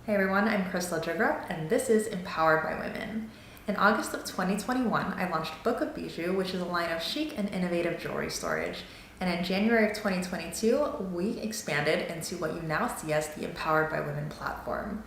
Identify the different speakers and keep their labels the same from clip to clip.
Speaker 1: Hey everyone, I'm Crystal Jigrup, and this is Empowered by Women. In August of 2021, I launched Book of Bijou, which is a line of chic and innovative jewelry storage. And in January of 2022, we expanded into what you now see as the Empowered by Women platform.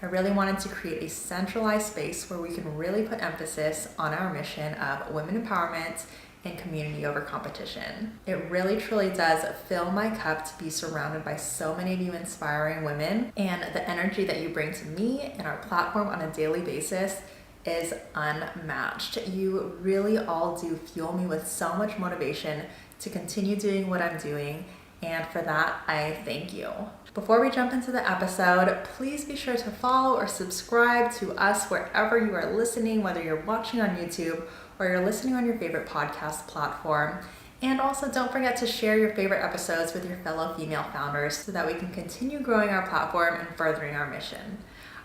Speaker 1: I really wanted to create a centralized space where we can really put emphasis on our mission of women empowerment and community over competition. It really truly does fill my cup to be surrounded by so many of you inspiring women, and the energy that you bring to me and our platform on a daily basis is unmatched. You really all do fuel me with so much motivation to continue doing what I'm doing, and for that, I thank you. Before we jump into the episode, please be sure to follow or subscribe to us wherever you are listening, whether you're watching on YouTube or you're listening on your favorite podcast platform. And also don't forget to share your favorite episodes with your fellow female founders so that we can continue growing our platform and furthering our mission.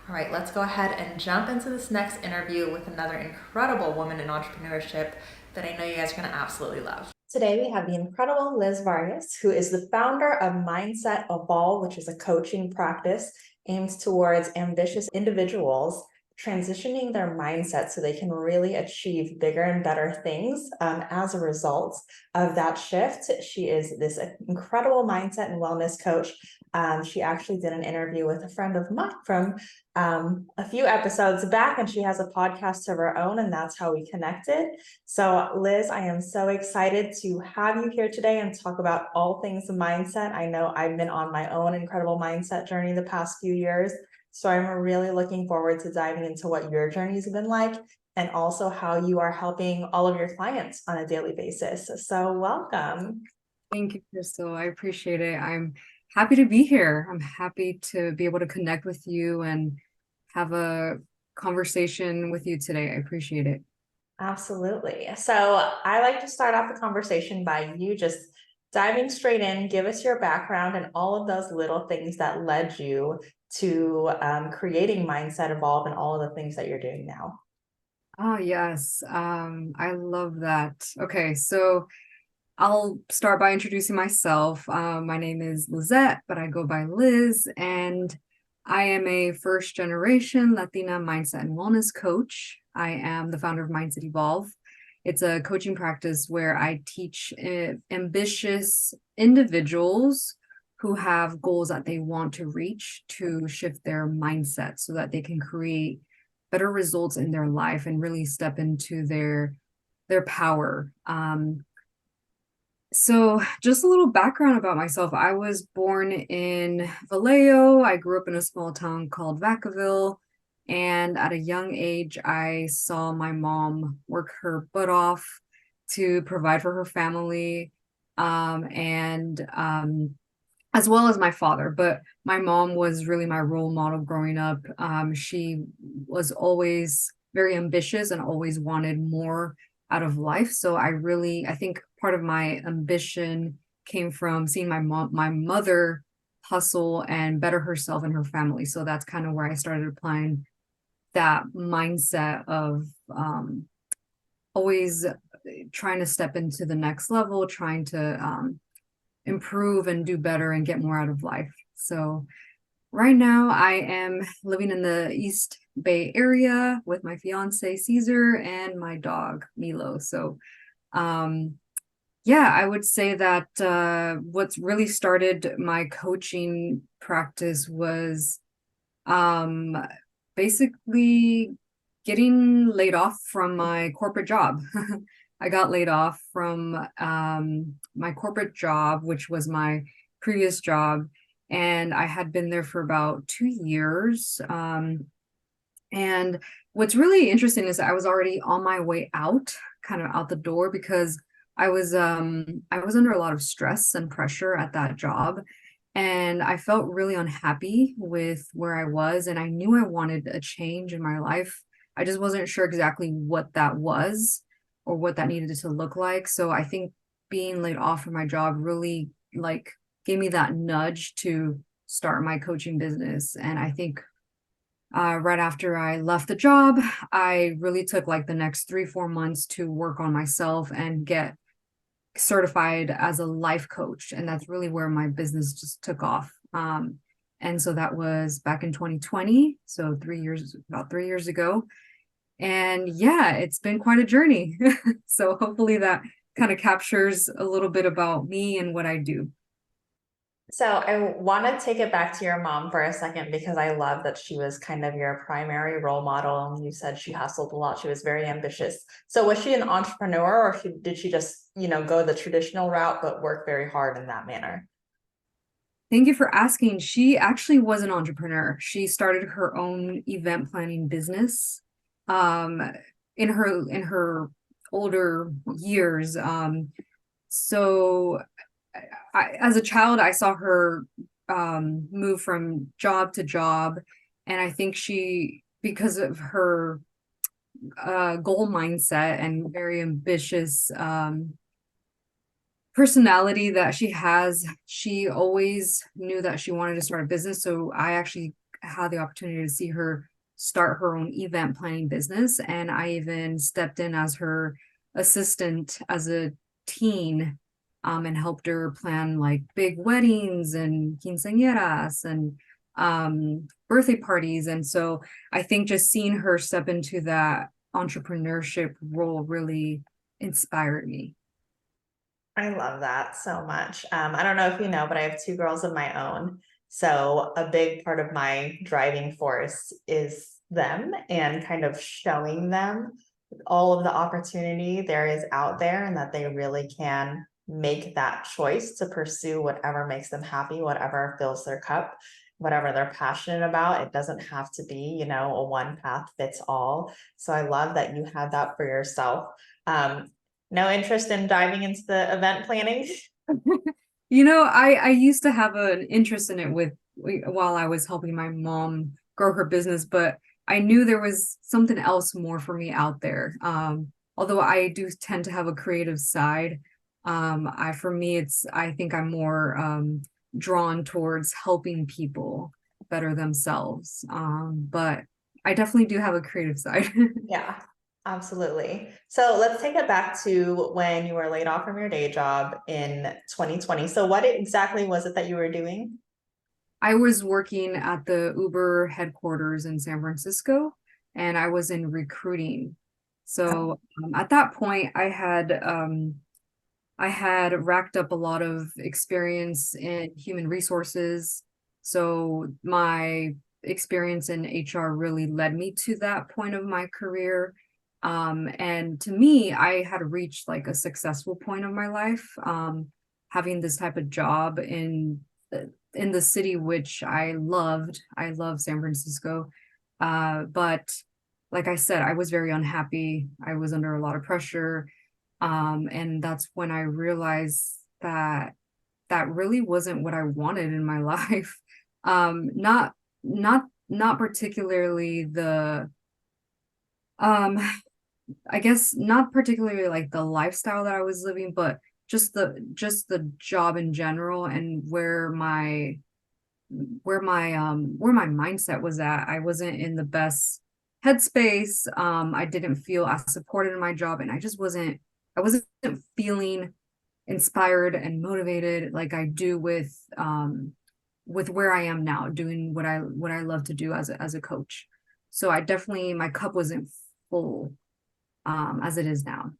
Speaker 1: All right, let's go ahead and jump into this next interview with another incredible woman in entrepreneurship that I know you guys are going to absolutely love. Today, we have the incredible Liz Vargas, who is the founder of Mindset Evolve, which is a coaching practice aimed towards ambitious individuals transitioning their mindset so they can really achieve bigger and better things as a result of that shift. She is this incredible mindset and wellness coach. She actually did an interview with a friend of mine from a few episodes back, and she has a podcast of her own, and that's how we connected. So Liz, I am so excited to have you here today and talk about all things mindset. I know I've been on my own incredible mindset journey the past few years, so I'm really looking forward to diving into what your journeys have been like and also how you are helping all of your clients on a daily basis. So welcome.
Speaker 2: Thank you, Crystal. I appreciate it. I'm happy to be here. I'm happy to be able to connect with you and have a conversation with you today. I appreciate it.
Speaker 1: Absolutely. So I like to start off the conversation by you just diving straight in, give us your background and all of those little things that led you to creating Mindset Evolve and all of the things that you're doing now.
Speaker 2: Oh, yes. I love that. Okay, so I'll start by introducing myself. My name is Lizette, but I go by Liz, and I am a first generation Latina mindset and wellness coach. I am the founder of Mindset Evolve. It's a coaching practice where I teach ambitious individuals who have goals that they want to reach to shift their mindset so that they can create better results in their life and really step into their power. So just a little background about myself. I was born in Vallejo. I grew up in a small town called Vacaville. And at a young age, I saw my mom work her butt off to provide for her family, and as well as my father. But my mom was really my role model growing up. She was always very ambitious and always wanted more out of life. So I think part of my ambition came from seeing my mother hustle and better herself and her family. So that's kind of where I started applying that mindset of always trying to step into the next level, trying to improve and do better and get more out of life. So right now I am living in the East Bay area with my fiance Caesar and my dog Milo. So yeah, I would say that what's really started my coaching practice was um basically getting laid off from my corporate job. I got laid off from my corporate job, which was my previous job, and I had been there for about 2 years. And what's really interesting is that I was already on my way out, kind of out the door, because I was under a lot of stress and pressure at that job. And I felt really unhappy with where I was, and I knew I wanted a change in my life. I just wasn't sure exactly what that was or what that needed to look like. So I think being laid off from my job really like gave me that nudge to start my coaching business. And I think right after I left the job, I really took like the next 3, 4 months to work on myself and get certified as a life coach. And that's really where my business just took off. And so that was back in 2020. So about 3 years ago. And yeah, it's been quite a journey. So hopefully that kind of captures a little bit about me and what I do.
Speaker 1: So I want to take it back to your mom for a second because I love that she was kind of your primary role model. And you said she hustled a lot. She was very ambitious. So was she an entrepreneur or did she just, go the traditional route, but work very hard in that manner?
Speaker 2: Thank you for asking. She actually was an entrepreneur. She started her own event planning business um, in her older years. So as a child, I saw her move from job to job, and I think because of her goal mindset and very ambitious personality that she has, she always knew that she wanted to start a business. So I actually had the opportunity to see her start her own event planning business. And I even stepped in as her assistant as a teen, and helped her plan like big weddings and quinceañeras and birthday parties. And so I think just seeing her step into that entrepreneurship role really inspired me.
Speaker 1: I love that so much. I don't know if you know, but I have two girls of my own. So a big part of my driving force is them and kind of showing them all of the opportunity there is out there and that they really can make that choice to pursue whatever makes them happy, whatever fills their cup, whatever they're passionate about. It doesn't have to be, a one path fits all. So I love that you had that for yourself. Um, no interest in diving into the event planning?
Speaker 2: I used to have an interest in it while I was helping my mom grow her business, but I knew there was something else more for me out there. Although I do tend to have a creative side, for me, I think I'm more drawn towards helping people better themselves. But I definitely do have a creative side.
Speaker 1: Yeah, absolutely. So let's take it back to when you were laid off from your day job in 2020. So what exactly was it that you were doing?
Speaker 2: I was working at the Uber headquarters in San Francisco, and I was in recruiting. So at that point, I had racked up a lot of experience in human resources. So my experience in HR really led me to that point of my career. And to me, I had reached like a successful point of my life, having this type of job in the city which I loved. I love San Francisco. But like I said, I was very unhappy. I was under a lot of pressure. And that's when I realized that that really wasn't what I wanted in my life. Not not particularly um I guess not particularly like the lifestyle that I was living, but just the job in general and where my mindset was at. I wasn't in the best headspace. I didn't feel as supported in my job, and I wasn't feeling inspired and motivated like I do with where I am now, doing what I love to do as a coach. So I definitely my cup wasn't full as it is now.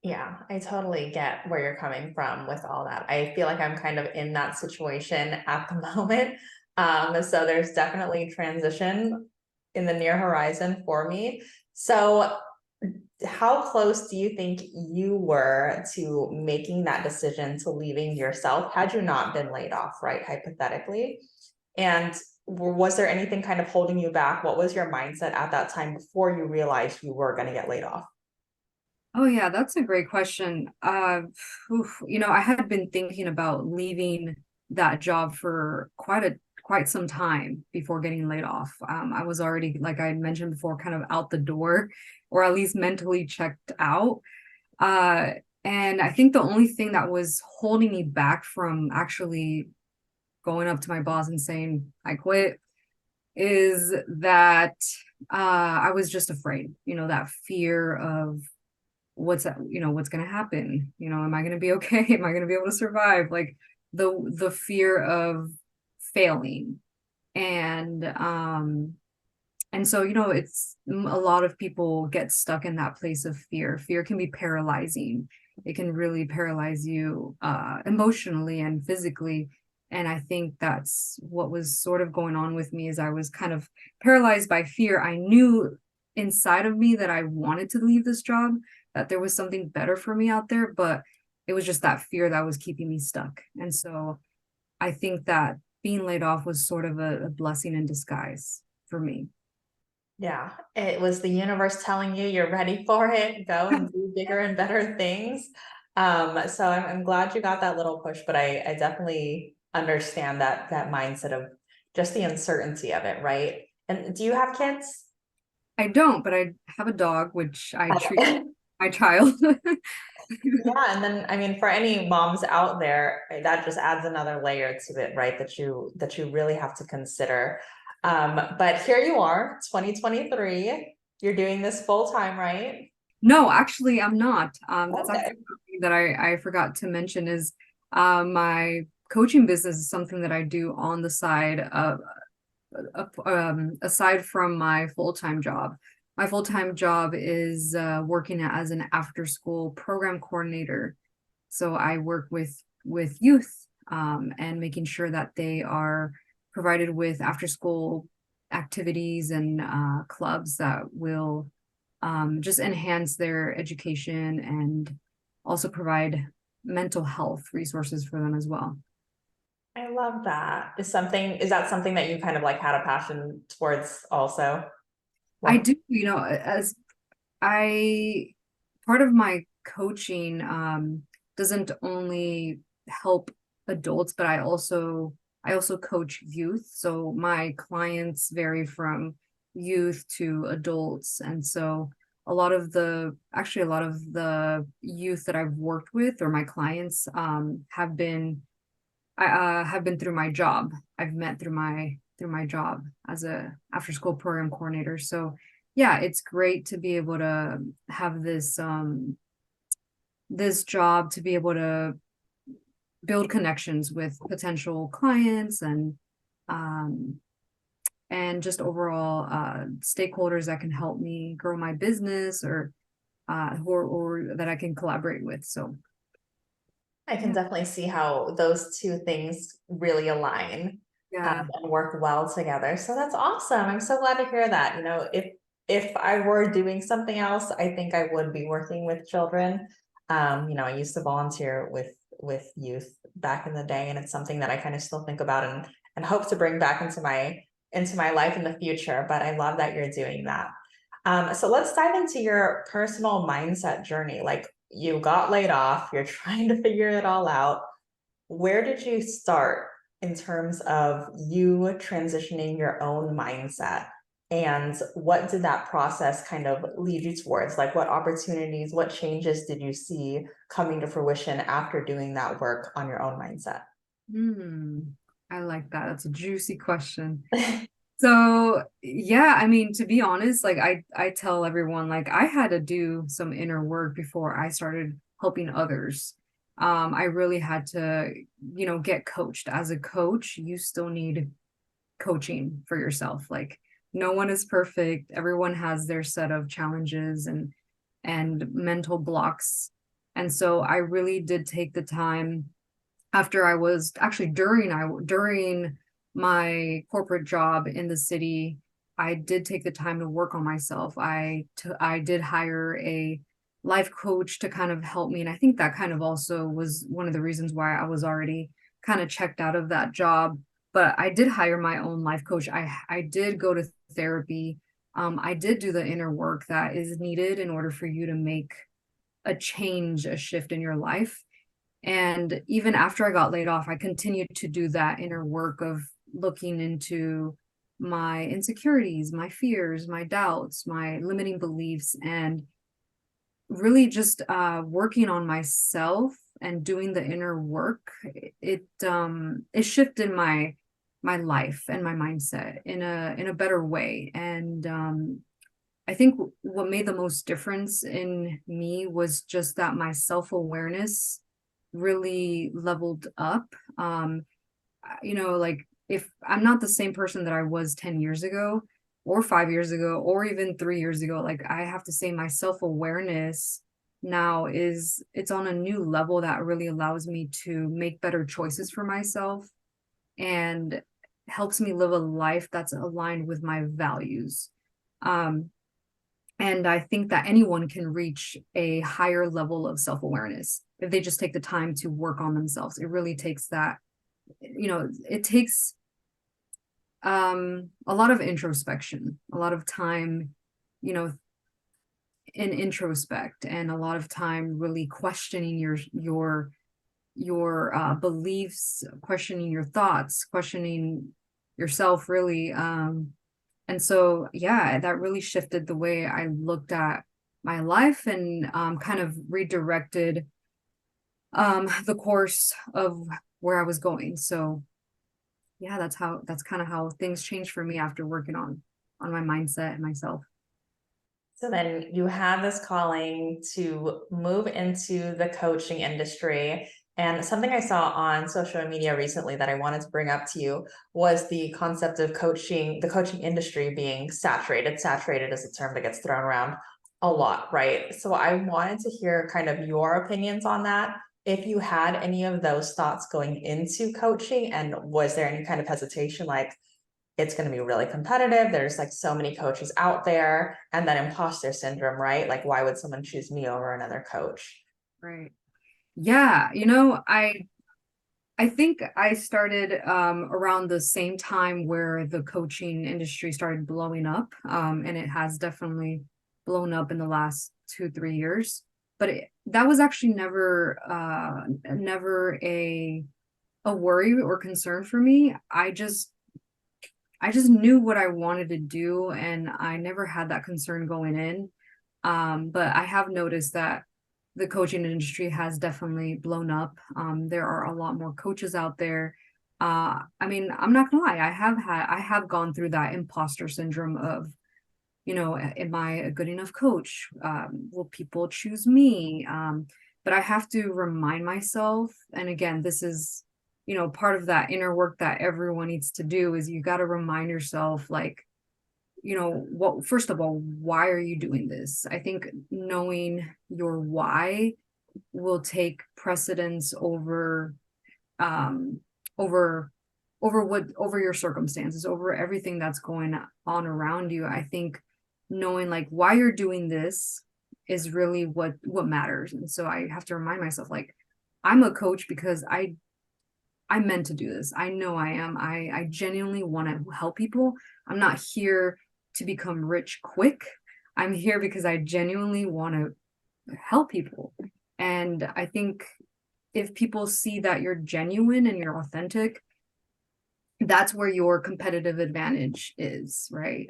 Speaker 1: Yeah, I totally get where you're coming from with all that. I feel like I'm kind of in that situation at the moment. So there's definitely transition in the near horizon for me. So how close do you think you were to making that decision to leaving yourself had you not been laid off, right? Hypothetically. And was there anything kind of holding you back? What was your mindset at that time before you realized you were going to get laid off?
Speaker 2: Oh yeah, that's a great question. I had been thinking about leaving that job for quite some time before getting laid off. I was already, like I had mentioned before, kind of out the door, or at least mentally checked out. Uh, and I think the only thing that was holding me back from actually going up to my boss and saying I quit is that I was just afraid. That fear of what's going to happen. Am I going to be okay? Am I going to be able to survive? Like the fear of failing. And so, it's a lot of people get stuck in that place of fear. Fear can be paralyzing. It can really paralyze you emotionally and physically. And I think that's what was sort of going on with me, is I was kind of paralyzed by fear. I knew inside of me that I wanted to leave this job, that there was something better for me out there, but it was just that fear that was keeping me stuck. And so I think that being laid off was sort of a blessing in disguise for me.
Speaker 1: Yeah, it was the universe telling you you're ready for it. Go and do bigger and better things. So I'm glad you got that little push, but I definitely understand that mindset of just the uncertainty of it, right? And do you have kids?
Speaker 2: I don't, but I have a dog, which I treat
Speaker 1: Okay.
Speaker 2: my child.
Speaker 1: Yeah, and then I mean, for any moms out there, that just adds another layer to it, right? That you really have to consider. But here you are, 2023. You're doing this full time, right?
Speaker 2: No, actually, I'm not. That's
Speaker 1: Okay.
Speaker 2: actually something that I forgot to mention is my coaching business is something that I do on the side of aside from my full-time job. My full-time job is working as an after-school program coordinator. So I work with youth and making sure that they are provided with after-school activities and clubs that will just enhance their education and also provide mental health resources for them as well.
Speaker 1: I love that. Is that something that you kind of like had a passion towards also?
Speaker 2: I
Speaker 1: Well,
Speaker 2: do, as I part of my coaching doesn't only help adults, but I also coach youth. So my clients vary from youth to adults. And so a lot of the youth that I've worked with, or my clients, have been through my job. I've met through my job as a after school program coordinator. So yeah, it's great to be able to have this job, to be able to build connections with potential clients um and just overall stakeholders that can help me grow my business, or that I can collaborate with. So
Speaker 1: I can
Speaker 2: yeah.
Speaker 1: definitely see how those two things really align,
Speaker 2: Yeah.
Speaker 1: and work well together. So that's awesome. I'm so glad to hear that. If I were doing something else, I think I would be working with children. I used to volunteer with youth back in the day, and it's something that I kind of still think about and hope to bring back into my life in the future. But I love that you're doing that. So let's dive into your personal mindset journey. Like, you got laid off, you're trying to figure it all out. Where did you start in terms of you transitioning your own mindset? And what did that process kind of lead you towards? Like, what opportunities, what changes did you see coming to fruition after doing that work on your own mindset?
Speaker 2: Hmm. I like that. That's a juicy question. So yeah, I mean, to be honest, like I tell everyone, like I had to do some inner work before I started helping others. I really had to, get coached. As a coach, you still need coaching for yourself. Like no one is perfect. Everyone has their set of challenges and mental blocks. And so I really did take the time after I was actually during my corporate job in the city. I did take the time to work on myself. I did hire a life coach to kind of help me, and I think that kind of also was one of the reasons why I was already kind of checked out of that job. But I did hire my own life coach. I did go to therapy. I did do the inner work that is needed in order for you to make a change, a shift in your life. And even after I got laid off, I continued to do that inner work of looking into my insecurities, my fears, my doubts, my limiting beliefs, and really just working on myself and doing the inner work. It shifted my life and my mindset in a better way. And I think what made the most difference in me was just that my self-awareness really leveled up. Like if I'm not the same person that I was 10 years ago or 5 years ago or even 3 years ago, like I have to say my self-awareness now is it's on a new level that really allows me to make better choices for myself and helps me live a life that's aligned with my values. Um, and I think that anyone can reach a higher level of self-awareness if they just take the time to work on themselves. It really takes that, it takes a lot of introspection, a lot of time, you know, in introspect, and a lot of time really questioning your beliefs, questioning your thoughts, questioning yourself really. And so yeah, that really shifted the way I looked at my life, and kind of redirected the course of where I was going. So yeah, that's kind of how things changed for me after working on my mindset and myself.
Speaker 1: So then you have this calling to move into the coaching industry. And something I saw on social media recently that I wanted to bring up to you was the concept of coaching, the coaching industry being saturated. Saturated is a term that gets thrown around a lot, right? So I wanted to hear kind of your opinions on that. If you had any of those thoughts going into coaching, and was there any kind of hesitation like, it's going to be really competitive. There's like so many coaches out there, and then imposter syndrome, right? Like, why would someone choose me over another coach?
Speaker 2: Right. Yeah, I think I started around the same time where the coaching industry started blowing up, and it has definitely blown up in the last 2, 3 years. But that was actually never a worry or concern for me. I just knew what I wanted to do, and I never had that concern going in. But I have noticed that the coaching industry has definitely blown up. There are a lot more coaches out there. I mean, I'm not gonna lie, I have gone through that imposter syndrome of, am I a good enough coach? Will people choose me? But I have to remind myself, and again, this is, part of that inner work that everyone needs to do is you got to remind yourself, like, what, first of all, why are you doing this? I think knowing your why will take precedence um over over your circumstances, over everything that's going on around you. I think knowing like why you're doing this is really what matters. And so I have to remind myself, like, I'm a coach because I'm meant to do this. I know I am. I genuinely want to help people. I'm not here to become rich quick. I'm here because I genuinely want to help people. And I think if people see that you're genuine and you're authentic, that's where your competitive advantage is, right?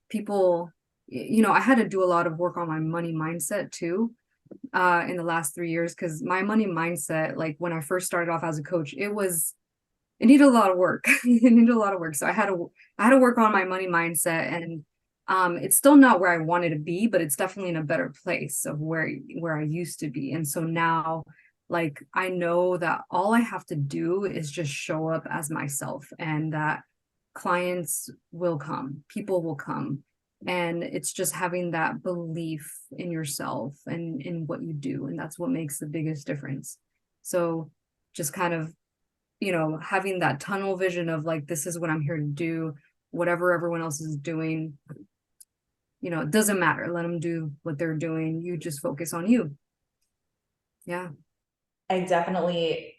Speaker 2: People, I had to do a lot of work on my money mindset too, in the last 3 years, because my money mindset, like when I first started off as a coach, it needed a lot of work. It needed a lot of work. So I had to work on my money mindset, and it's still not where I wanted to be, but it's definitely in a better place of where I used to be. And so now, like, I know that all I have to do is just show up as myself, and that clients will come, people will come. And it's just having that belief in yourself and in what you do. And that's what makes the biggest difference. So just kind of, having that tunnel vision of like, this is what I'm here to do, whatever everyone else is doing, it doesn't matter. Let them do what they're doing. You just focus on you. Yeah.
Speaker 1: I definitely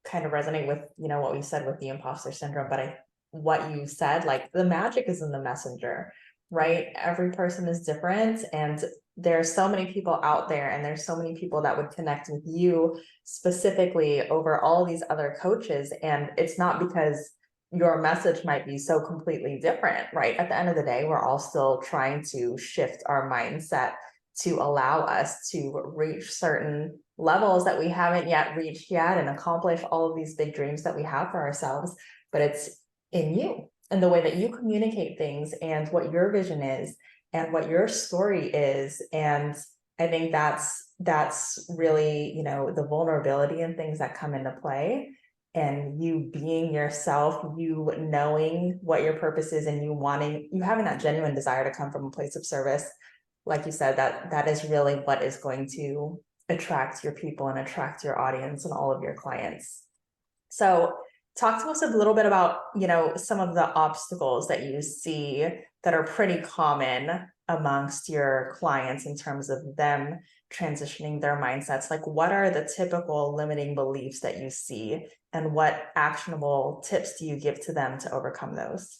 Speaker 1: kind of resonate with, what we said with the imposter syndrome, but what you said, like the magic is in the messenger, right? Every person is different, and there's so many people out there, and there's so many people that would connect with you specifically over all these other coaches. And it's not because your message might be so completely different, right? At the end of the day, we're all still trying to shift our mindset to allow us to reach certain levels that we haven't yet reached yet, and accomplish all of these big dreams that we have for ourselves. But it's in you and the way that you communicate things, and what your vision is, and what your story is. And I think that's really, the vulnerability and things that come into play. and you being yourself, you knowing what your purpose is, and you having that genuine desire to come from a place of service, like you said, that is really what is going to attract your people and attract your audience and all of your clients. So talk to us a little bit about, some of the obstacles that you see that are pretty common amongst your clients in terms of them transitioning their mindsets. Like, what are the typical limiting beliefs that you see, and what actionable tips do you give to them to overcome those?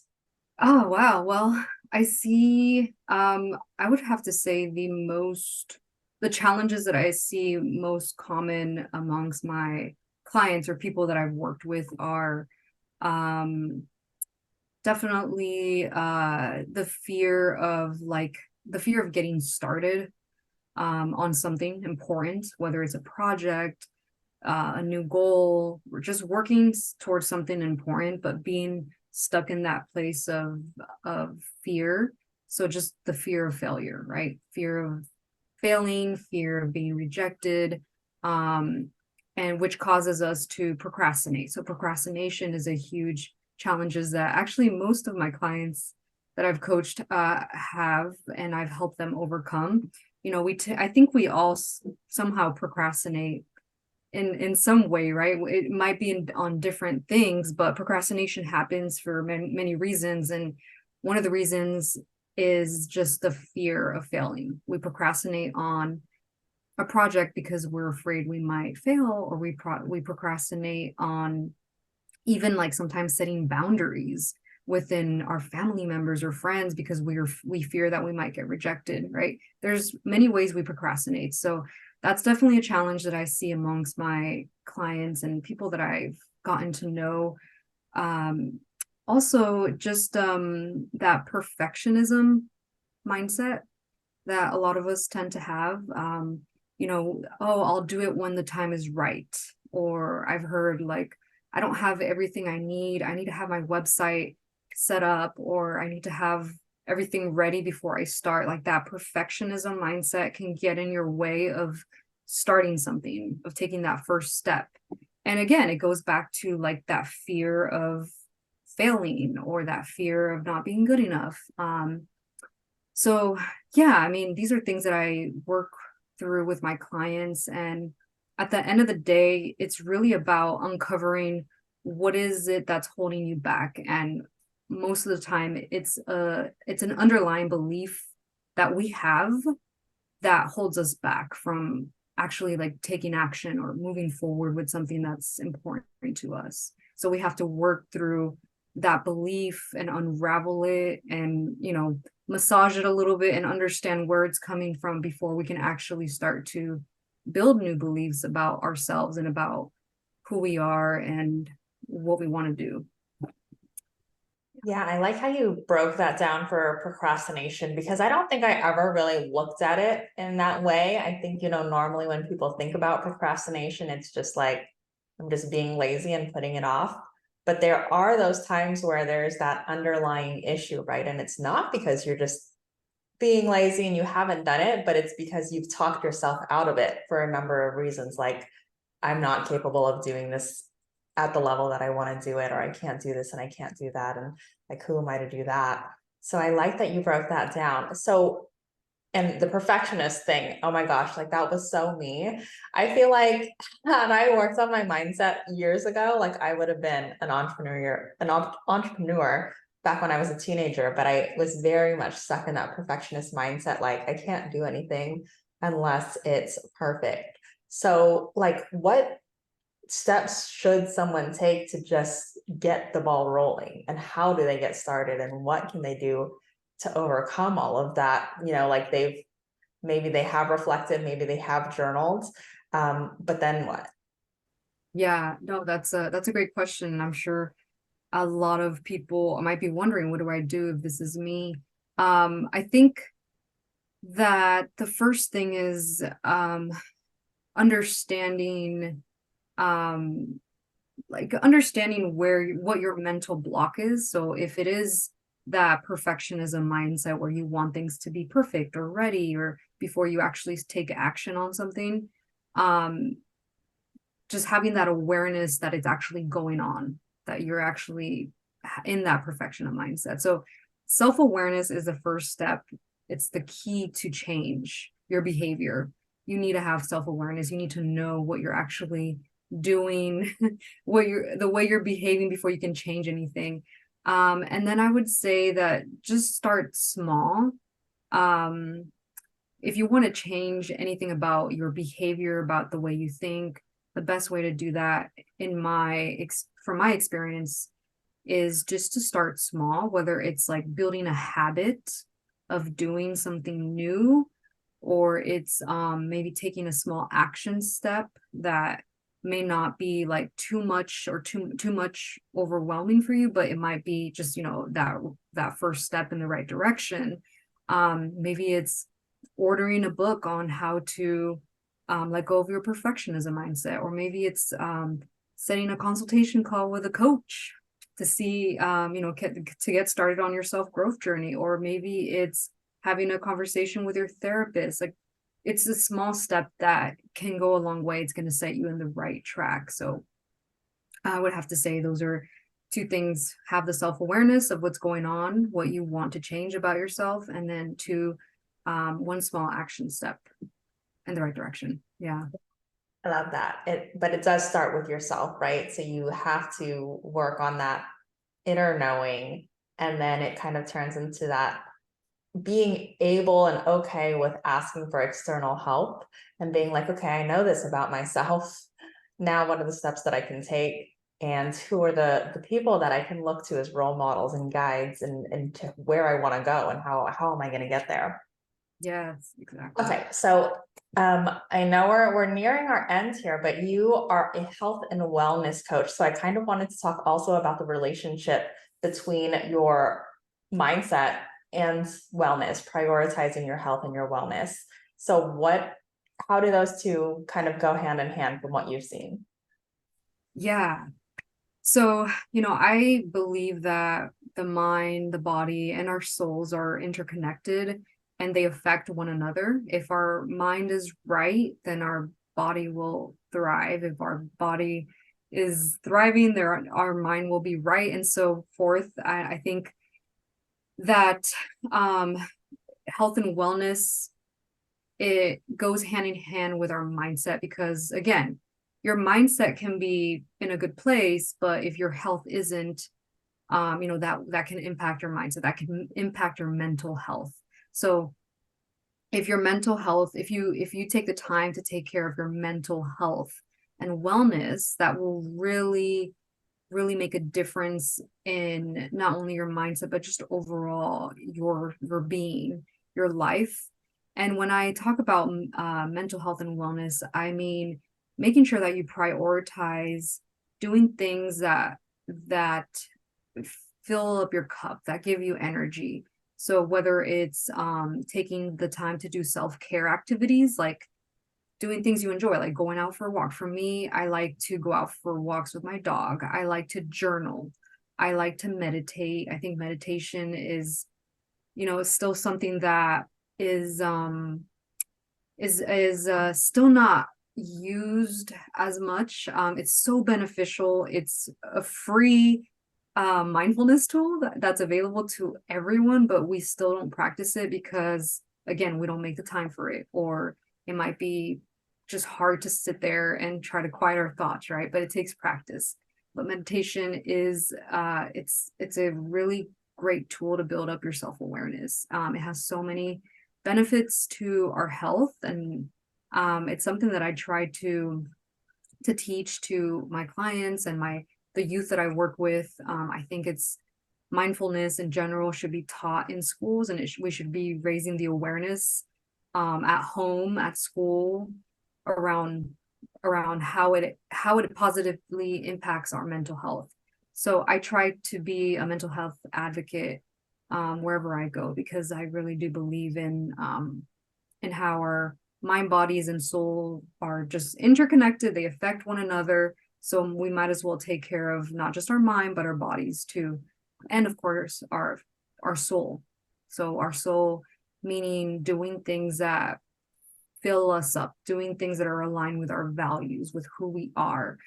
Speaker 2: Oh, wow. Well, I see, I would have to say the challenges that I see most common amongst my clients or people that I've worked with are, um, definitely, the fear of getting started, on something important, whether it's a project, a new goal, or just working towards something important, but being stuck in that place of fear. So just the fear of failure, right? Fear of failing, fear of being rejected, um, and which causes us to procrastinate. So procrastination is a huge challenges that actually most of my clients that I've coached have, and I've helped them overcome. I think we all somehow procrastinate in some way, right? It might be on different things, but procrastination happens for many reasons, and one of the reasons is just the fear of failing. We procrastinate on a project because we're afraid we might fail, or we procrastinate on even like sometimes setting boundaries within our family members or friends because we fear that we might get rejected, right? There's many ways we procrastinate. So that's definitely a challenge that I see amongst my clients and people that I've gotten to know. um, Also just that perfectionism mindset that a lot of us tend to have. Oh, I'll do it when the time is right. Or I've heard like, I don't have everything I need. I need to have my website set up, or I need to have everything ready before I start. Like that perfectionism mindset can get in your way of starting something, of taking that first step. And again, it goes back to like that fear of failing or that fear of not being good enough. So yeah, I mean, these are things that I work through with my clients. And at the end of the day, it's really about uncovering what is it that's holding you back. And most of the time it's an underlying belief that we have that holds us back from actually like taking action or moving forward with something that's important to us. So we have to work through that belief and unravel it, and massage it a little bit and understand where it's coming from before we can actually start to build new beliefs about ourselves and about who we are and what we want to do.
Speaker 1: Yeah, I like how you broke that down for procrastination, because I don't think I ever really looked at it in that way. I think, normally when people think about procrastination, it's just like, I'm just being lazy and putting it off. But there are those times where there's that underlying issue, right? And it's not because you're just being lazy and you haven't done it, but it's because you've talked yourself out of it for a number of reasons. Like, I'm not capable of doing this at the level that I want to do it, or I can't do this and I can't do that. And like, who am I to do that? So I like that you broke that down. So, and the perfectionist thing, oh my gosh, like that was so me. I feel like had I worked on my mindset years ago, like I would have been an entrepreneur back when I was a teenager, but I was very much stuck in that perfectionist mindset. Like, I can't do anything unless it's perfect. So like, what steps should someone take to just get the ball rolling, and how do they get started, and what can they do to overcome all of that? Like, maybe they have reflected, maybe they have journaled, but then what?
Speaker 2: Yeah, no, that's a great question. I'm sure a lot of people might be wondering, what do I do if this is me? I think that the first thing is understanding um understanding what your mental block is. So if it is that perfectionism mindset where you want things to be perfect or ready or before you actually take action on something, um just having that awareness that it's actually going on, that you're actually in that perfectionist mindset. So self-awareness is the first step. It's the key to change your behavior. You need to have self-awareness. You need to know what you're actually doing, the way you're behaving before you can change anything. And then I would say that just start small. Um, if you want to change anything about your behavior, about the way you think, the best way to do that, from my experience, is just to start small, whether it's like building a habit of doing something new, or it's maybe taking a small action step that may not be like too much or too much overwhelming for you, but it might be just, that first step in the right direction. Maybe it's ordering a book on how to let go of your perfectionism mindset, or maybe it's setting a consultation call with a coach to see, to get started on your self-growth journey, or maybe it's having a conversation with your therapist. Like, it's a small step that can go a long way. It's going to set you in the right track. So I would have to say those are two things: have the self-awareness of what's going on, what you want to change about yourself, and then two, one small action step in the right direction. Yeah.
Speaker 1: I love that. But it does start with yourself, right? So you have to work on that inner knowing, and then it kind of turns into that being able and okay with asking for external help and being like, okay, I know this about myself. Now, what are the steps that I can take? And who are the people that I can look to as role models and guides, and to where I want to go, and how am I going to get there?
Speaker 2: Yes, exactly.
Speaker 1: Okay, so I know we're nearing our end here, but you are a health and wellness coach. So I kind of wanted to talk also about the relationship between your mindset and wellness, prioritizing your health and your wellness. So how do those two kind of go hand in hand from what you've seen?
Speaker 2: Yeah. So, I believe that the mind, the body, and our souls are interconnected and they affect one another. If our mind is right, then our body will thrive. If our body is thriving, our mind will be right, and so forth. I think that um, health and wellness, it goes hand in hand with our mindset, because again, your mindset can be in a good place, but if your health isn't, that can impact your mindset, that can impact your mental health. So if your mental health, if you take the time to take care of your mental health and wellness, that will really really make a difference in not only your mindset, but just overall your being, your life. And when I talk about mental health and wellness, I mean making sure that you prioritize doing things that fill up your cup, that give you energy. So whether it's taking the time to do self-care activities, like doing things you enjoy, like going out for a walk. For me, I like to go out for walks with my dog. I like to journal. I like to meditate. I think meditation is, still something that is still not used as much. It's so beneficial. It's a free mindfulness tool that's available to everyone, but we still don't practice it because, again, we don't make the time for it, or it might be just hard to sit there and try to quiet our thoughts, right? But it takes practice. But meditation is it's a really great tool to build up your self-awareness. It has so many benefits to our health, and it's something that I try to teach to my clients and the youth that I work with. I think it's mindfulness in general should be taught in schools, and we should be raising the awareness at home, at school, around how it positively impacts our mental health. So I try to be a mental health advocate wherever I go, because I really do believe in how our mind, bodies, and soul are just interconnected. They affect one another. So we might as well take care of not just our mind, but our bodies too. And of course, our soul. So our soul, meaning doing things that fill us up, doing things that are aligned with our values, with who we are.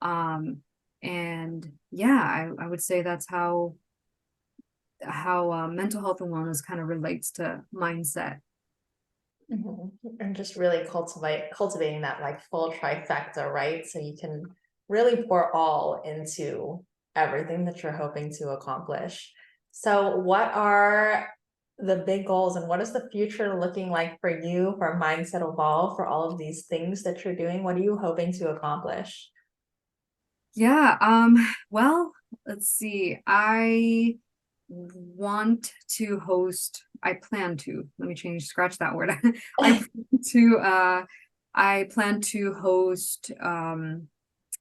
Speaker 2: And yeah, I would say that's how mental health and wellness kind of relates to mindset.
Speaker 1: And just really cultivating that like full trifecta, right? So you can really pour all into everything that you're hoping to accomplish. So what are the big goals and what is the future looking like for you for Mindset Evolve for all of these things that you're doing? What are you hoping to accomplish?
Speaker 2: Yeah, well, let's see. I want to host, I plan to, let me scratch that word. I plan to host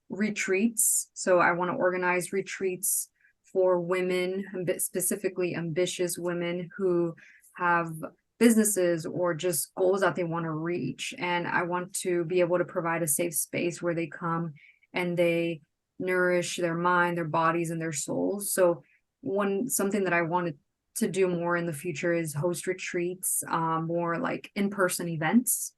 Speaker 2: retreats. So I want to organize retreats for women, specifically ambitious women who have businesses or just goals that they want to reach. And I want to be able to provide a safe space where they come and they nourish their mind, their bodies, and their souls. So something that I wanted to do more in the future is host retreats, more like in-person events,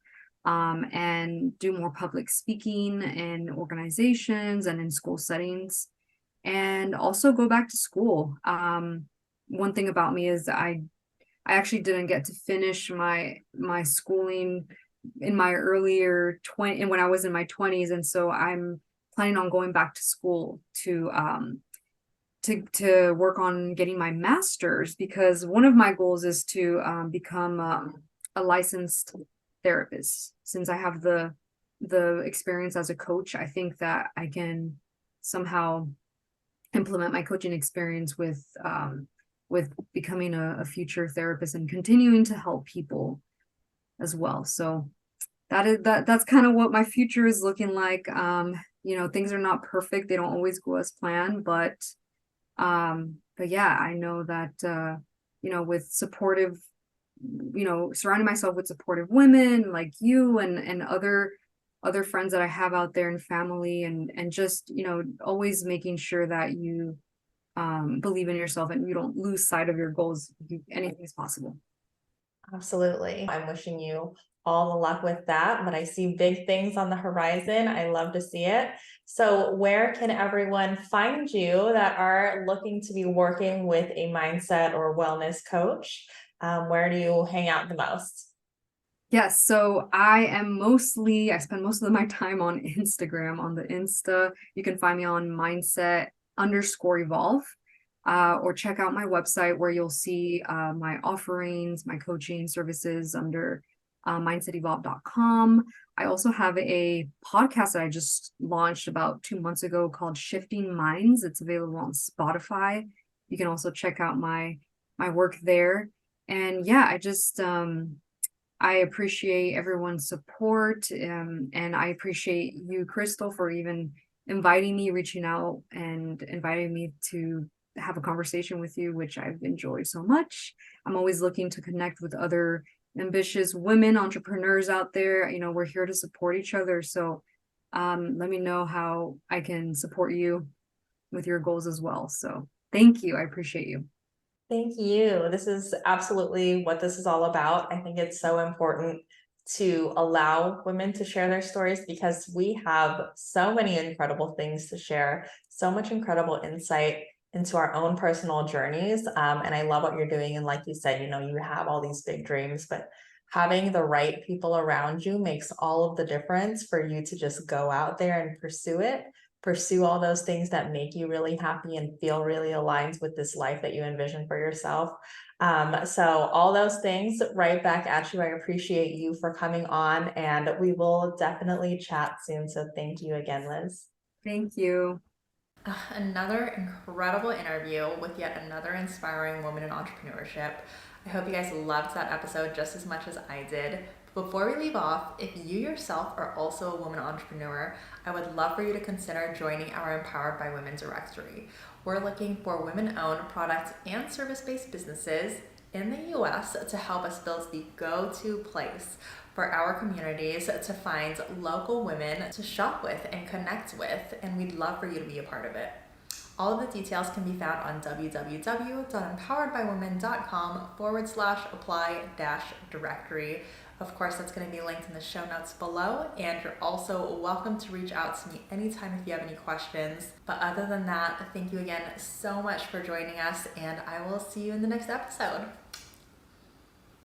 Speaker 2: and do more public speaking in organizations and in school settings, and also go back to school. One thing about me is I actually didn't get to finish my schooling in my earlier 20 and when I was in my 20s, and so I'm planning on going back to school to work on getting my master's, because one of my goals is to become a licensed therapist. Since I have the experience as a coach, I think that I can somehow implement my coaching experience with becoming a future therapist and continuing to help people as well. So that's kind of what my future is looking like. Things are not perfect. They don't always go as planned, but yeah, I know that with supportive, surrounding myself with supportive women like you and other friends that I have out there and family, and just always making sure that you believe in yourself and you don't lose sight of your goals. Anything is possible.
Speaker 1: Absolutely. I'm wishing you all the luck with that, but I see big things on the horizon. I love to see it. So where can everyone find you that are looking to be working with a mindset or wellness coach? Where do you hang out the most?
Speaker 2: Yes, so I spend most of my time on Instagram. On the Insta, you can find me on mindset_evolve, or check out my website where you'll see my offerings, my coaching services under mindsetevolve.com. I also have a podcast that I just launched about 2 months ago called Shifting Minds. It's available on Spotify. You can also check out my work there. And yeah, I appreciate everyone's support, and I appreciate you, Crystal, for even inviting me, reaching out, and inviting me to have a conversation with you, which I've enjoyed so much. I'm always looking to connect with other ambitious women entrepreneurs out there. We're here to support each other. So let me know how I can support you with your goals as well. So thank you. I appreciate you.
Speaker 1: Thank you. This is absolutely what this is all about. I think it's so important to allow women to share their stories because we have so many incredible things to share, so much incredible insight into our own personal journeys. And I love what you're doing. And like you said, you have all these big dreams, but having the right people around you makes all of the difference for you to just go out there and pursue all those things that make you really happy and feel really aligned with this life that you envision for yourself. So all those things right back at you. I appreciate you for coming on, and we will definitely chat soon. So thank you again, Liz.
Speaker 2: Thank you.
Speaker 1: Another incredible interview with yet another inspiring woman in entrepreneurship. I hope you guys loved that episode just as much as I did. Before we leave off, if you yourself are also a woman entrepreneur, I would love for you to consider joining our Empowered by Women directory. We're looking for women-owned product and service-based businesses in the US to help us build the go-to place for our communities to find local women to shop with and connect with, and we'd love for you to be a part of it. All of the details can be found on www.empoweredbywomen.com/apply-directory. Of course, that's going to be linked in the show notes below, and you're also welcome to reach out to me anytime if you have any questions. But other than that, thank you again so much for joining us, and I will see you in the next episode.